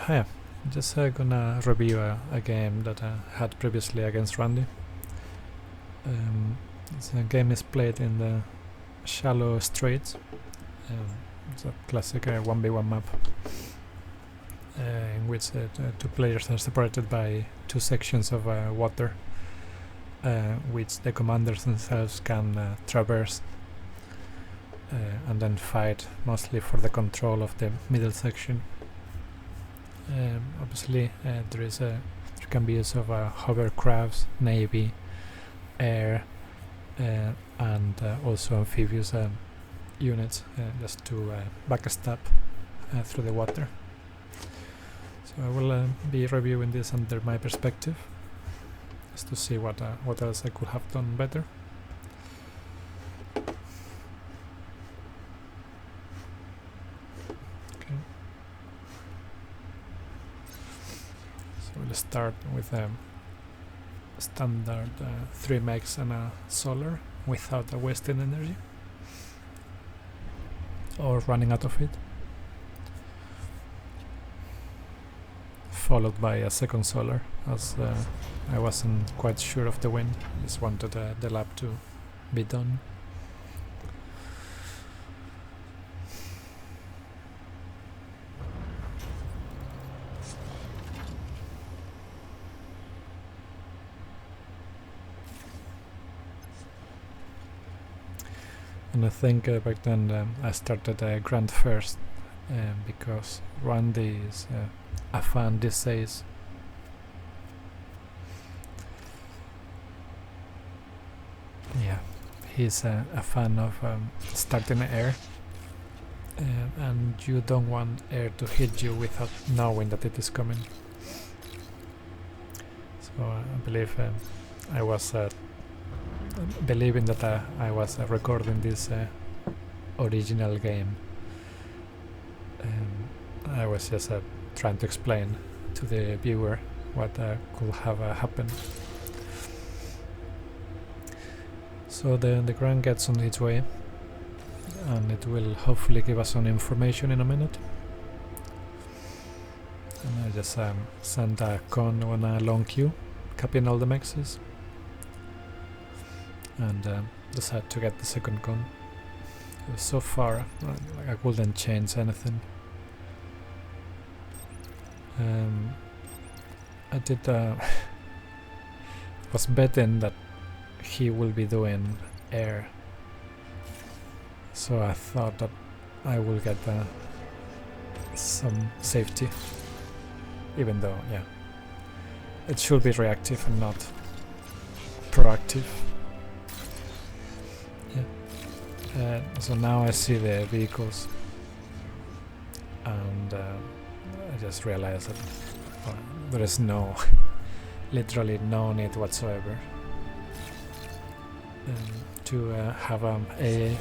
Yeah, just gonna review a game that I had previously against Randy. This game is played in the shallow straits. It's a classic 1v1 map in which two players are separated by two sections of water, which the commanders themselves can traverse and then fight mostly for the control of the middle section. Obviously there can be use of hovercrafts, navy, air, and also amphibious units just to backstab through the water. So I will be reviewing this under my perspective, just to see what else I could have done better. Okay. So we'll start with standard 3 mechs and a solar without wasting energy or running out of it, followed by a second solar, as I wasn't quite sure of the wind. Just wanted the lap to be done. And I think back then I started Grand first because Randy is a fan these days. Yeah, he's a fan of starting air, and you don't want air to hit you without knowing that it is coming. So I believe I was believing that I was recording this original game. I was just trying to explain to the viewer what could have happened. So the grant gets on its way, and it will hopefully give us some information in a minute. And I just sent a con on a long queue, copying all the mexes, and decided to get the second con. So far I wouldn't change anything. I did was betting that he will be doing air, so I thought that I will get some safety, even though it should be reactive and not proactive. So now I see the vehicles, and I just realized that there is literally no need whatsoever to have AA.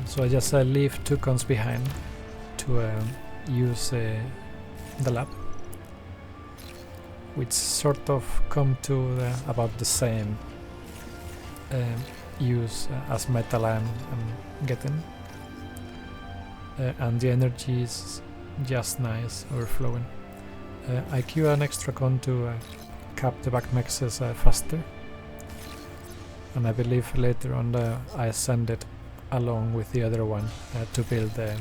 So I just leave 2 cons behind to use the lab, which sort of come to about the same use as metal I'm getting, and the energy is just nice, overflowing. I queue an extra con to cap the back mexes faster, and I believe later on I send it along with the other one to build the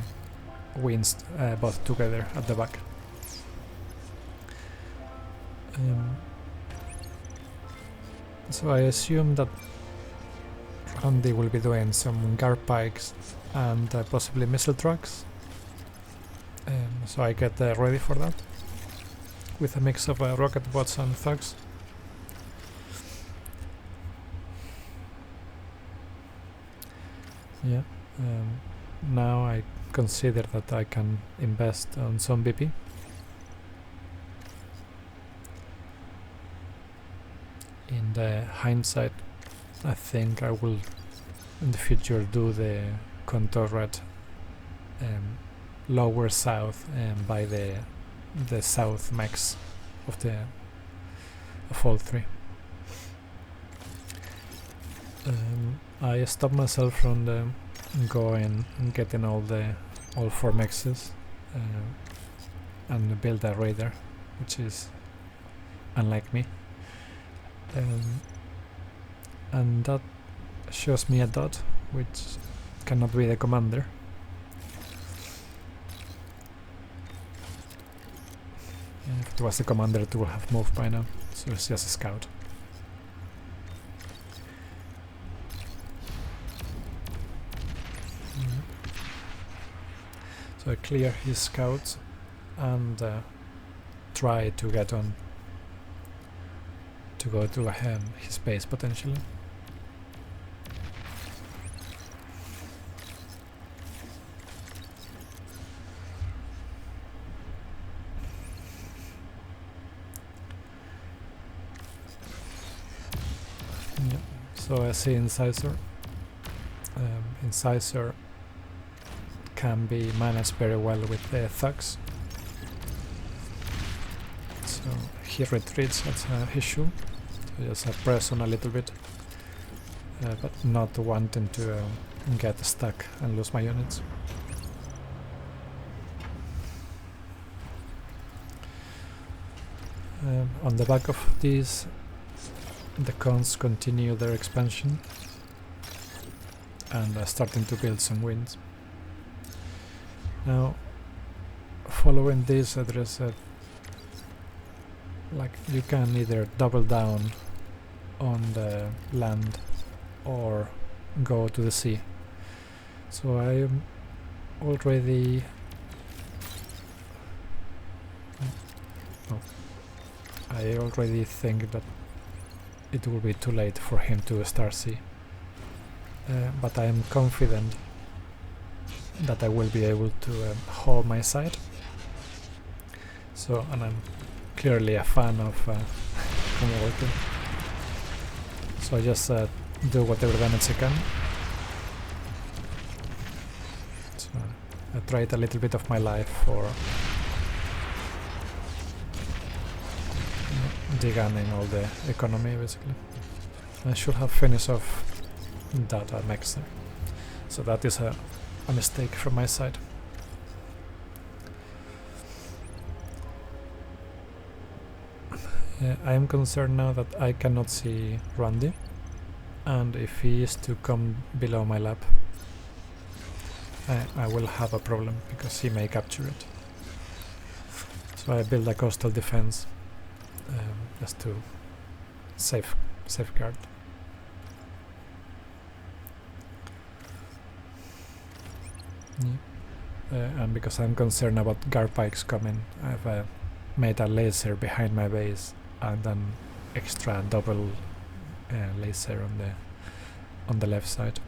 wings both together at the back. So I assume that Randy will be doing some guard pikes and possibly missile trucks, so I get ready for that with a mix of rocket bots and thugs. Now I consider that I can invest on some BP. In the hindsight, I think I will in the future do the contour red lower south by the south max of all 3. I stopped myself from going and getting all 4 mexes and build a raider, which is unlike me. And that shows me a dot, which cannot be the commander. If it was the commander, it would have moved by now, so it's just a scout. So I clear his scouts and try to get on to go to his base potentially. Yeah. So I see incisor. Incisor can be managed very well with the thugs. So he retreats, that's an issue. So just press on a little bit, but not wanting to get stuck and lose my units. On the back of these, the cons continue their expansion and are starting to build some wins. Now, following this, there is a you can either double down on the land or go to the sea. So I am already I already think that it will be too late for him to start sea, but I am confident that I will be able to hold my side. So, and I'm clearly a fan of working. So I just do whatever damage I can. So I trade a little bit of my life for degunning all the economy, basically. I should have finished off that next there. So that is a mistake from my side. I am concerned now that I cannot see Randy, and if he is to come below my lap, I will have a problem because he may capture it. So I build a coastal defense just to safeguard. Yeah. And because I'm concerned about garpikes coming, I've made a laser behind my base and an extra double laser on the left side.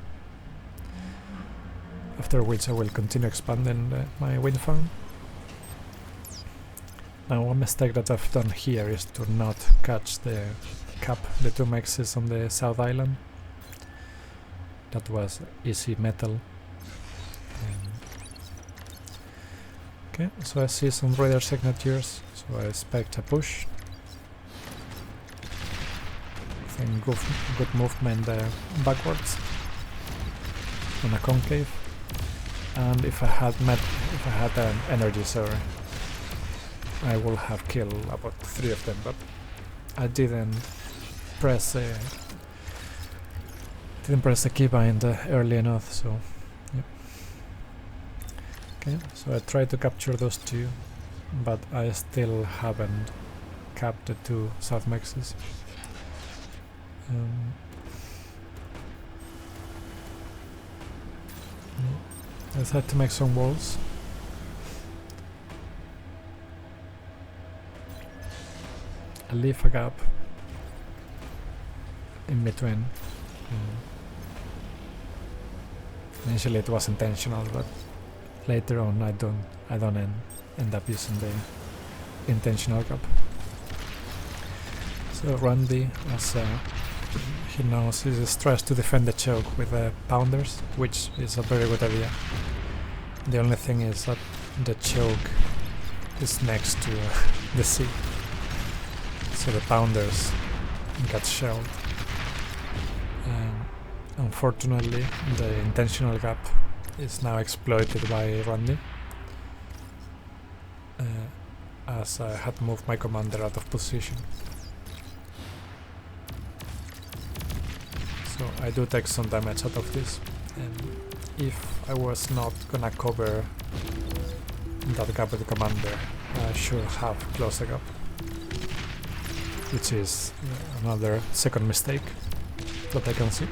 After which I will continue expanding my wind farm. Now, one mistake that I've done here is to not catch the two mexes on the South Island. That was easy metal. Okay, so I see some raider signatures, so I expect a push. I think good movement backwards on a concave. And if I had an energy, sorry, I will have killed about 3 of them, but I didn't press the keybind early enough, so yeah. Okay, so I tried to capture those 2, but I still haven't capped the 2 South Mexes. I had to make some walls. I leave a gap in between. Initially it was intentional, but later on I don't end up using the intentional gap. So Randy, as he knows, is stressed to defend the choke with pounders, which is a very good idea. The only thing is that the choke is next to the sea, so the pounders got shelled. Unfortunately, the intentional gap is now exploited by Randy, as I had moved my commander out of position. So I do take some damage out of this, and if I was not gonna cover that gap with the commander, I should have closed the gap, which is another second mistake that I can see.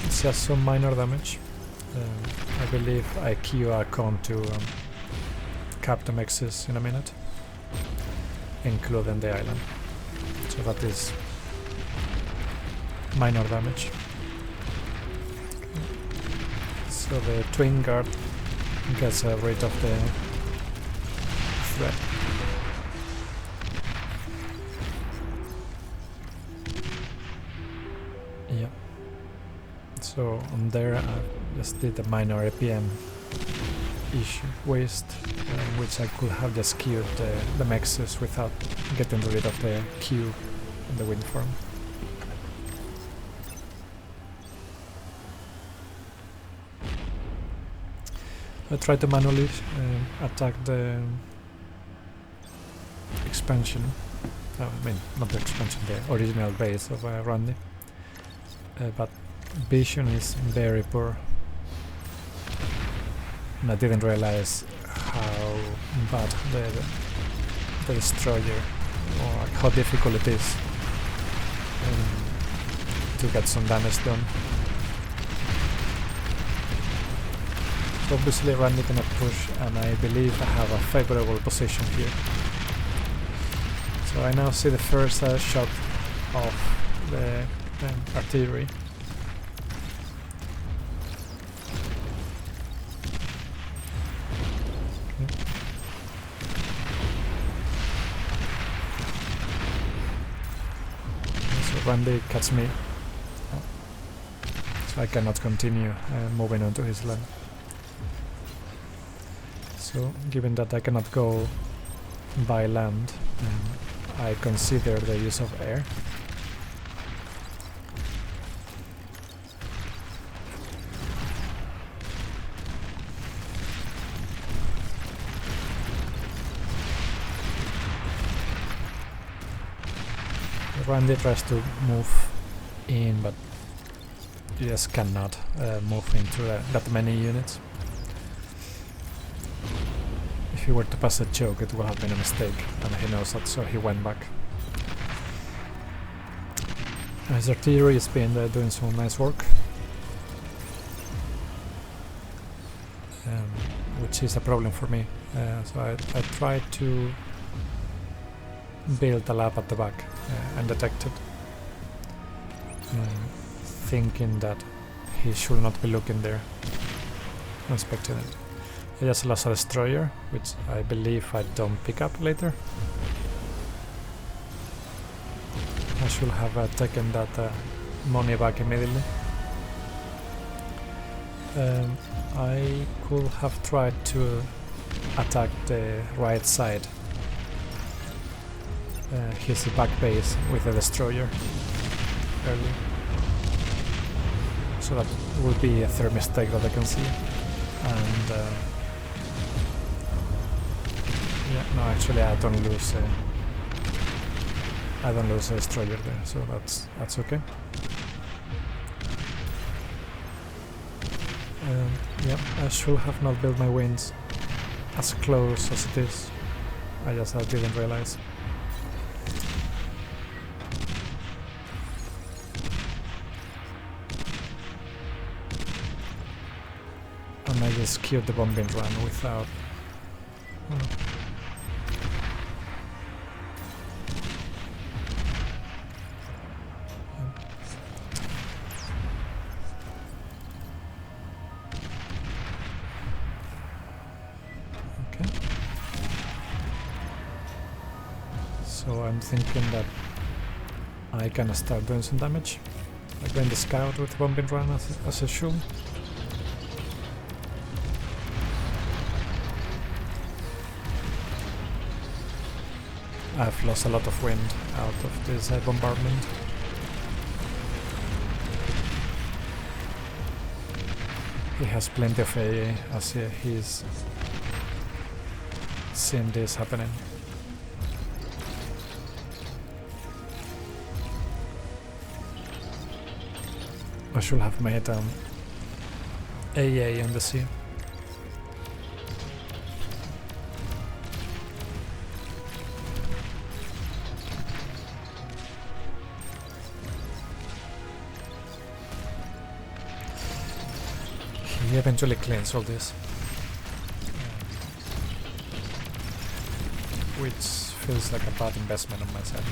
It's just some minor damage. I believe I queue a con to cap the mexes in a minute, including the island. So that is minor damage. So the twin guard gets rid of the threat. Yeah. So on there I just did a minor APM issue waste, which I could have just queued the mexes without getting rid of the queue in the wind farm. I tried to manually attack the expansion, I mean not the expansion, the original base of Randy, but vision is very poor, and I didn't realize how bad the destroyer, or how difficult it is to get some damage done. So obviously Randy cannot push, and I believe I have a favorable position here. So I now see the first shot of the artillery. Randy cuts me, so I cannot continue moving onto his land. So given that I cannot go by land, I consider the use of air. Randy tries to move in, but you just cannot move into that many units. If he were to pass a choke, it would have been a mistake, and he knows that, so he went back. His artillery has been doing some nice work, which is a problem for me. So I tried to build a lab at the back undetected, thinking that he should not be looking there, expecting it. I just lost a destroyer, which I believe I don't pick up later. I should have taken that money back immediately. I could have tried to attack the right side, his back base with a destroyer early. So that would be a third mistake that I can see. And yeah, no, actually I don't lose a destroyer there, so that's okay. Yeah, I should have not built my wings as close as it is. I didn't realize. And I just killed the bombing run without... Okay. So I'm thinking that I can start doing some damage. Like going the scout with bombing run as a shoe. I've lost a lot of wind out of this bombardment. he has plenty of AA as he's seen this happening. I should have made AA on the sea. He eventually cleans all this, which feels like a bad investment on my side.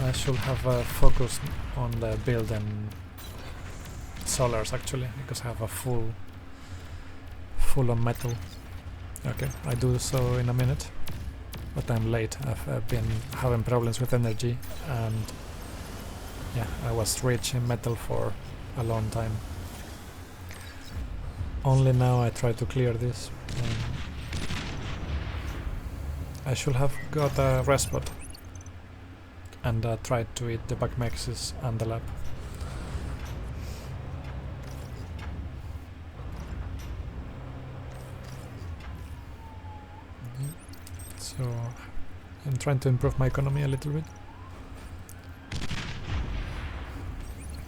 I should have focused on the build and solars actually, because I have a full on metal. Okay, I do so in a minute, but I'm late. I've been having problems with energy, and yeah, I was rich in metal for a long time. Only now I try to clear this. I should have got a rest spot and tried to eat the Bagmexis and the lab. So I'm trying to improve my economy a little bit.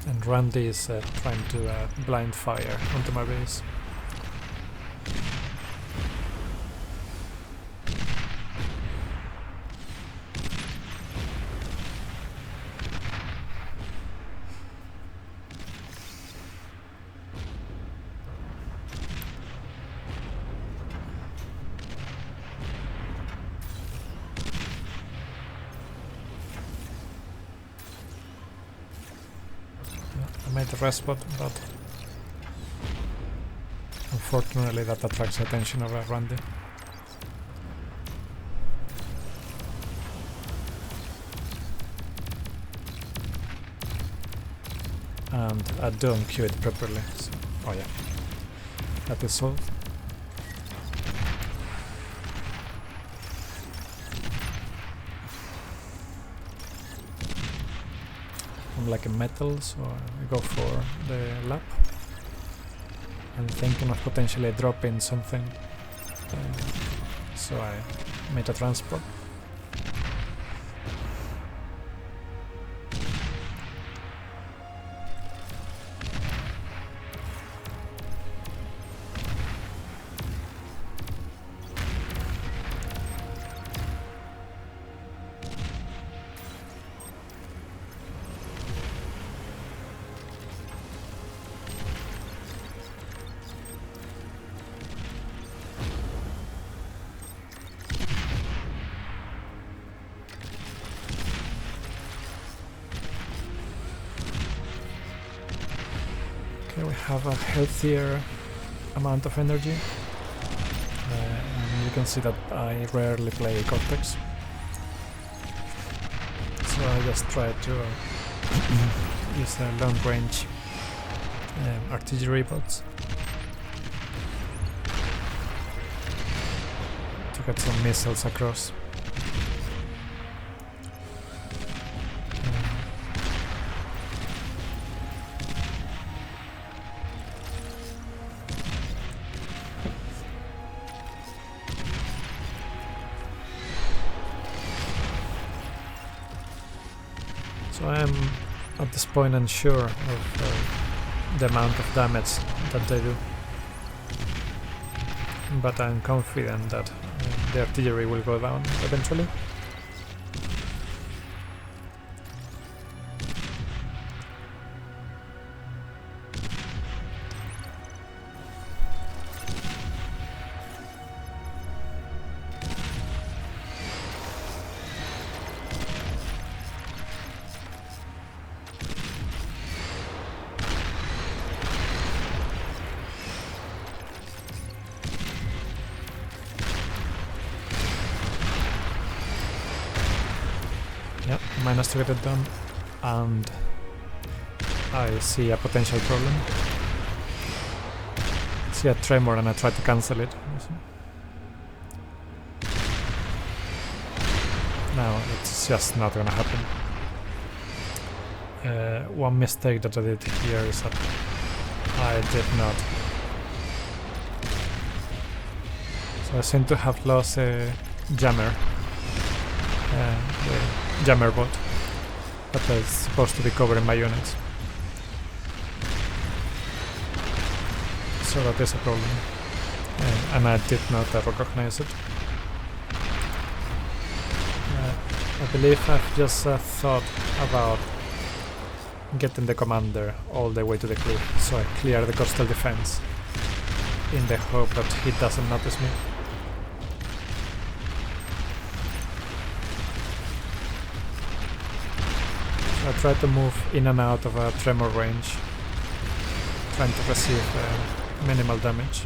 And Randy is trying to blind fire onto my base. Made a rest spot, but unfortunately that attracts attention of Randy. And I don't queue it properly, so oh yeah, that is solved. I'm like a metal, so I go for the lap. I'm thinking of potentially dropping something, so I made a transport. We have a healthier amount of energy, and you can see that I rarely play Cortex, so I just try to use the long range artillery bots to get some missiles across. So I am at this point unsure of the amount of damage that they do, but I'm confident that the artillery will go down eventually. Yep, managed to get it done, and I see a potential problem. I see a tremor and I try to cancel it. No, it's just not gonna happen. One mistake that I did here is that I did not. So I seem to have lost a jammer. The jammer bot that is supposed to be covering my units. So that is a problem. And I did not recognize it. I believe I've just thought about getting the commander all the way to the cliff, so I clear the coastal defense in the hope that he doesn't notice me. So I try to move in and out of a tremor range, trying to receive minimal damage.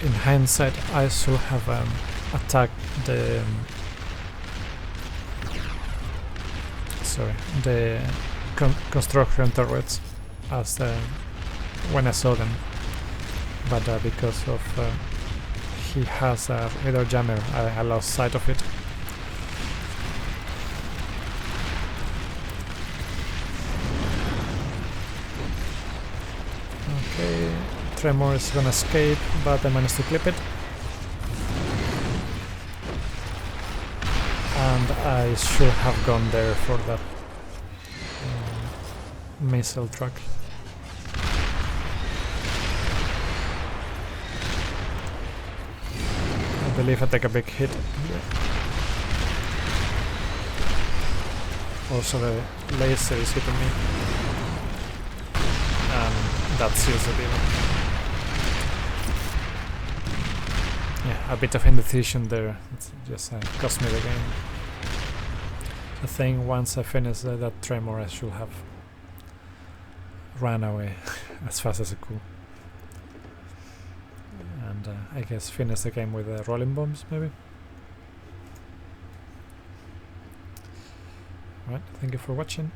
In hindsight, I should have attacked the construction turrets as when I saw them, but because of he has a radar jammer, I lost sight of it. Okay. Tremor is gonna escape, but I managed to clip it. And I should have gone there for that missile truck. I believe I take a big hit here. Also the laser is hitting me. And that seals the deal. Yeah, a bit of indecision there. It's just cost me the game. I think once I finish that tremor, I should have ran away as fast as I could. And I guess finish the game with rolling bombs, maybe? Right, thank you for watching.